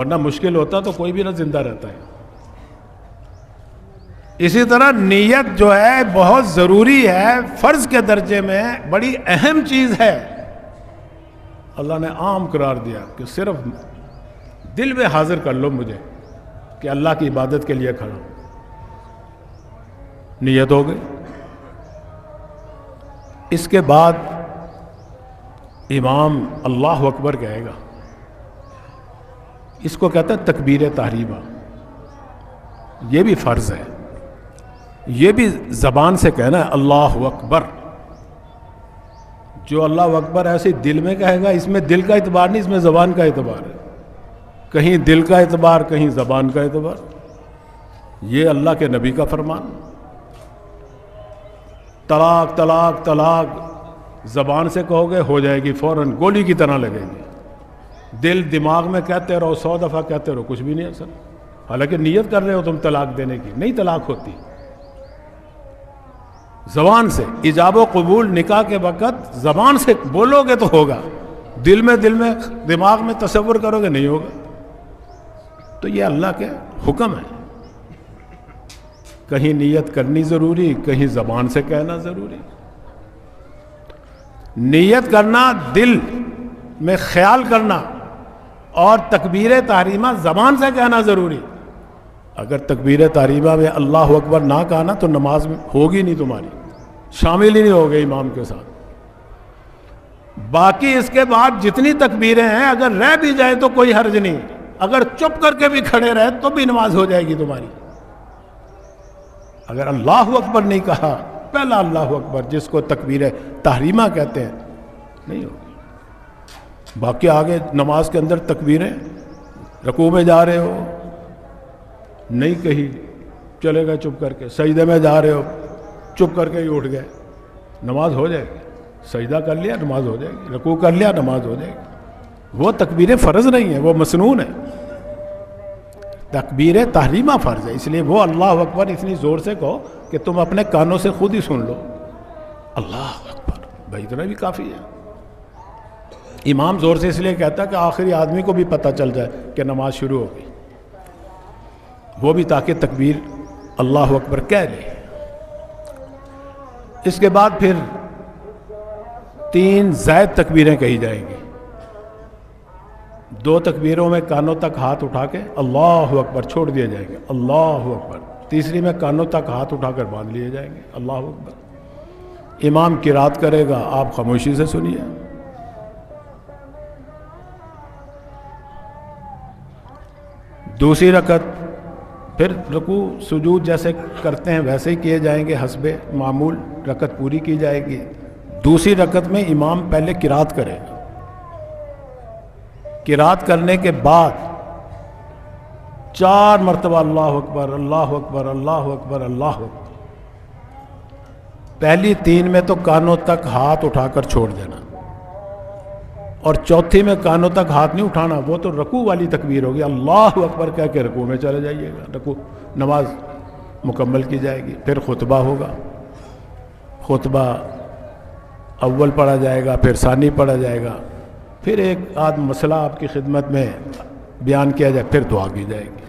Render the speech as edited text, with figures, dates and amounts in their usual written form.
ورنہ مشکل ہوتا تو کوئی بھی نہ زندہ رہتا ہے۔ اسی طرح نیت جو ہے بہت ضروری ہے، فرض کے درجے میں بڑی اہم چیز ہے۔ اللہ نے عام قرار دیا کہ صرف دل میں حاضر کر لو مجھے کہ اللہ کی عبادت کے لیے کھڑا ہوں، نیت ہو گئی۔ اس کے بعد امام اللہ اکبر کہے گا، اس کو کہتا ہے تکبیر تحریمہ۔ یہ بھی فرض ہے، یہ بھی زبان سے کہنا ہے اللہ اکبر۔ جو اللہ اکبر ایسے دل میں کہے گا، اس میں دل کا اعتبار نہیں، اس میں زبان کا اعتبار ہے۔ کہیں دل کا اعتبار، کہیں زبان کا اعتبار۔ یہ اللہ کے نبی کا فرمان۔ طلاق طلاق طلاق زبان سے کہو گے ہو جائے گی، فوراً گولی کی طرح لگے گی۔ دل دماغ میں کہتے رہو، 100 دفعہ کہتے رہو، کچھ بھی نہیں اثر۔ حالانکہ نیت کر رہے ہو تم طلاق دینے کی، نہیں طلاق ہوتی۔ زبان سے ایجاب و قبول نکاح کے وقت زبان سے بولو گے تو ہوگا، دل میں دماغ میں تصور کرو گے نہیں ہوگا۔ تو یہ اللہ کے حکم ہے، کہیں نیت کرنی ضروری، کہیں زبان سے کہنا ضروری۔ نیت کرنا، دل میں خیال کرنا، اور تکبیر تحریمہ زبان سے کہنا ضروری۔ اگر تکبیر تحریمہ میں اللہ اکبر نہ کہنا تو نماز میں ہوگی نہیں، تمہاری شامل ہی نہیں ہوگے امام کے ساتھ۔ باقی اس کے بعد جتنی تکبیریں ہیں اگر رہ بھی جائیں تو کوئی حرج نہیں، اگر چپ کر کے بھی کھڑے رہے تو بھی نماز ہو جائے گی تمہاری۔ اگر اللہ اکبر نہیں کہا، پہلا اللہ اکبر جس کو تکبیر تحریمہ کہتے ہیں، نہیں ہوگی۔ باقی آگے نماز کے اندر تکبیریں، رکوع میں جا رہے ہو نہیں کہی، چلے گئے چپ کر کے، سجدے میں جا رہے ہو چپ کر کے ہی اٹھ گئے، نماز ہو جائے گی۔ سجدہ کر لیا نماز ہو جائے گی، رکوع کر لیا نماز ہو جائے گی۔ وہ تکبیریں فرض نہیں ہیں، وہ مسنون ہے۔ تکبیر تحریمہ فرض ہے، اس لیے وہ اللہ اکبر اتنی زور سے کہو کہ تم اپنے کانوں سے خود ہی سن لو، اللہ اکبر، بھائی اتنا بھی کافی ہے۔ امام زور سے اس لیے کہتا ہے کہ آخری آدمی کو بھی پتہ چل جائے کہ نماز شروع ہو گئی، وہ بھی تاکہ تکبیر اللہ اکبر کہہ لے۔ اس کے بعد پھر 3 زائد تکبیریں کہی جائیں گی۔ 2 تکبیروں میں کانوں تک ہاتھ اٹھا کے اللہ اکبر چھوڑ دیے جائیں گے، اللہ اکبر۔ تیسری میں کانوں تک ہاتھ اٹھا کر باندھ لیے جائیں گے، اللہ اکبر۔ امام قرات کرے گا، آپ خاموشی سے سنیے۔ دوسری رکعت پھر رکوع سجود جیسے کرتے ہیں ویسے ہی کیے جائیں گے، حسب معمول رکعت پوری کی جائے گی۔ دوسری رکعت میں امام پہلے قرات کرے گا، قرات کرنے کے بعد 4 مرتبہ اللہ اکبر اللہ اکبر اللہ اکبر اللہ اکبر۔ پہلی 3 میں تو کانوں تک ہاتھ اٹھا کر چھوڑ دینا، اور چوتھی میں کانوں تک ہاتھ نہیں اٹھانا، وہ تو رکوع والی تکبیر ہوگی، اللہ اکبر کہہ کے رکوع میں چلے جائیے گا، رکوع نماز مکمل کی جائے گی۔ پھر خطبہ ہوگا، خطبہ اول پڑھا جائے گا، پھر ثانی پڑھا جائے گا، پھر ایک آدھ مسئلہ آپ کی خدمت میں بیان کیا جائے، پھر دعا کی جائے گی۔